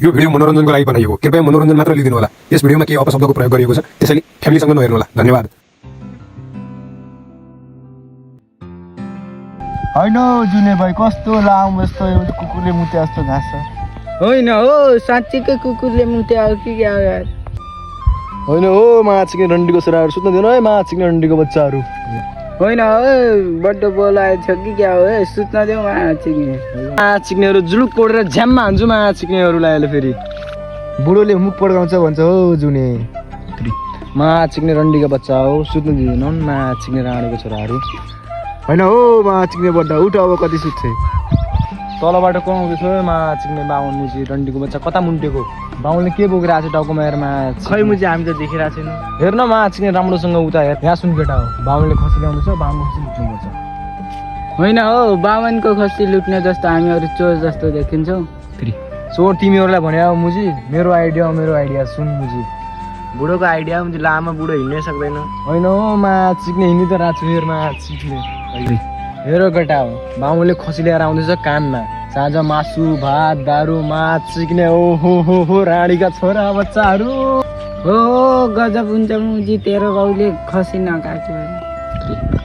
यो भिडियो मनोरञ्जनको लागि बनाइएको, कृपया मनोरञ्जन मात्र लिदिनु होला। यस भिडियोमा केही अपशब्दको प्रयोग गरिएको छ, त्यसैले फ्यामिलीसँग नहेर्नु होला। धन्यवाद। होइन जुने भाइ, कस्तो लामो यस्तो कुकुरले मुते जस्तो घाँस छ। होइन हो, साँच्चीकै कुकुरले मुते हो कि क्या यार? होइन हो, माछिक्ने डन्डीको छोराहरू सुत्न दिनु है, माछिक्ने डन्डीको बच्चाहरू। होइन हो, बड्डो बोलाएको छ कि क्या हो? सुत्न देऊ माछिक्नेहरू जुलुक कोडेर झ्याममा हान्छु माछिक्नेहरूलाई। अहिले फेरि बुढोले मुख पड्काउँछ भन्छ हो जुने। माछिक्ने डन्डीको बच्चा हो, सुत्न दिँदैन माछिक्ने राणीको छोराहरू। होइन हो माछिक्ने बड्डा, उठ अब कति सुत्छ। तलबाट को आउँदैछ माछिक्ने बाहुन मुजी डन्डीको बच्चा, कता मुन्टेको? बाहुनले के बोकिरहेको छ टाउकोमा हेर माछ? खै मुजी हामी त देखिरहेको छैन। हेर्न माछिक्ने राम्रोसँग उता हेर, यहाँ सुन केटा हो। बाहुनले खसी ल्याउँदैछ, बाहुनको खसी लुट्नुपर्छ। होइन हो, बामनको खसी लुट्ने जस्तो हामीहरू चोर जस्तो देखिन्छौँ। फेरि चोर तिमीहरूलाई भने हो मुजी, मेरो आइडिया सुन मुजी। बुढोको आइडिया मुजी, लामा बुढो हिँड्नै सक्दैन। होइन हो माछिक्ने हिँड्नु त राछु हेर माछिक्ने। हेर केटा हो, बाहुनले खसी ल्याएर आउँदैछ कानमा। साँझ मासु भात दारू माछिक्ने हो राणीका छोरा बच्चाहरू। हो गजब हुन्छ मुजी, तेरो बाउले खसी नकाट्यो।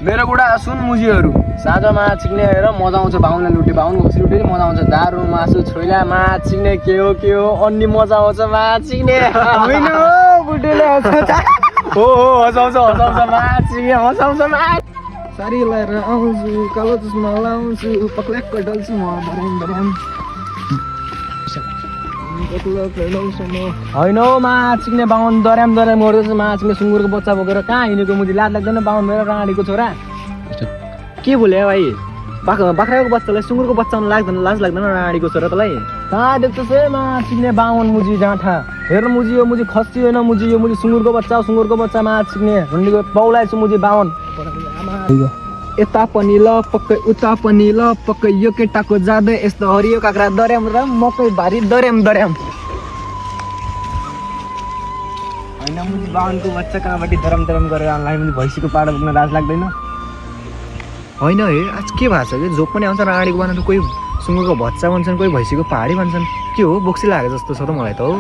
मेरो बुढा सुन मुजीहरू, साँझ माछिक्ने हेर मजा आउँछ। बाहुनलाई लुटे, बाहुनको खसी लुटे मजा आउँछ। दारू मासु छोइला माछिक्ने के हो अन्नी मजा आउँछ माछिक्ने। होइन हो, बुढोले हँसाउँछ। हो हँसाउँछ माछिक्ने, हँसाउँछ माछ। सारी लगाएर आउँछु, कालो चस्मा लाउँछु, पक्ल्याक्क डल्छु म बराम। होइन हौ माछिक्ने बाहुन दर्याम गर्दैछ। माछिक्ने सुँगुरको बच्चा बोकेर कहाँ हिँडेको मुजी? लाज लाग्दैन बाहुन मेरो राणीको छोरा? के बोले भाइ? बाख्राको बच्चालाई सुँगुरको बच्चा लाग्दैन? लाज लाग्दैन राणीको छोरा तँलाई? कहाँ देख्छस् है माछिक्ने बाहुन मुजी जाँठा? हेर मुजी, यो मुजी खसी होइन मुजी, यो मुजी सुँगुरको बच्चा माछिक्ने डन्डीको बाउलाई छु मुजी बाहुन। यता पनि ल पक्कै, उता पनि ल पक्कै, यो केटाको जाँदै यस्तो हरियो काँक्रा दर्याम र मकै भारी दर्याम। होइन मुजी बाहुनको बच्चा कहाँबाट दरम गरेर आनलाई मुजी भैँसीको पाडा बोक्न लाज लाग्दैन? होइन है, आज के भएको छ कि जो पनि आउँछ राणीको बनाएर कोही सुँगुरको बच्चा भन्छन्, कोही भैँसीको पहाडी भन्छन्। के हो बोक्सी लागेको जस्तो छ त मलाई त। हो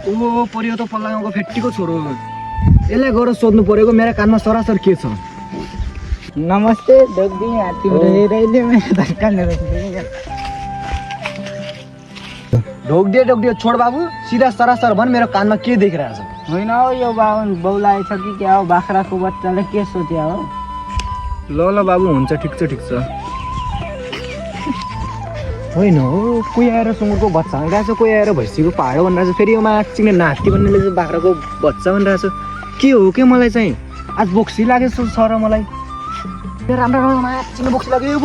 ओ परियो त पल्ला गाउँको फेट्टीको छोरो, यसलाई गएर सोध्नु परेको मेरो कानमा सरासर के छ। नमस्ते दोग्दी, हात्ती उडेरैले मेरो धर्काने ढोक्दियो छोड बाबु, सिधा सरासर भन मेरो कानमा के देखिरहेछ? होइन हो, यो बाहुन बौलाएछ कि क्या हो? बाख्राको बच्चाले के सोच्या हो? ल बाबु हुन्छ, ठिक छ। होइन हो, कोही आएर सुँगुरको बच्चा भनिरहेछ, कोही आएर भैँसीको पहाडो भनिरहेछ, फेरि यो माछिक्ने नाति भन्नेले चाहिँ बाख्राको बच्चा भनिरहेछ। के हो के मलाई चाहिँ आज बोक्सी लागेको छ र मलाई। राम्रो माछिक्ने बोक्सी लाग्यो।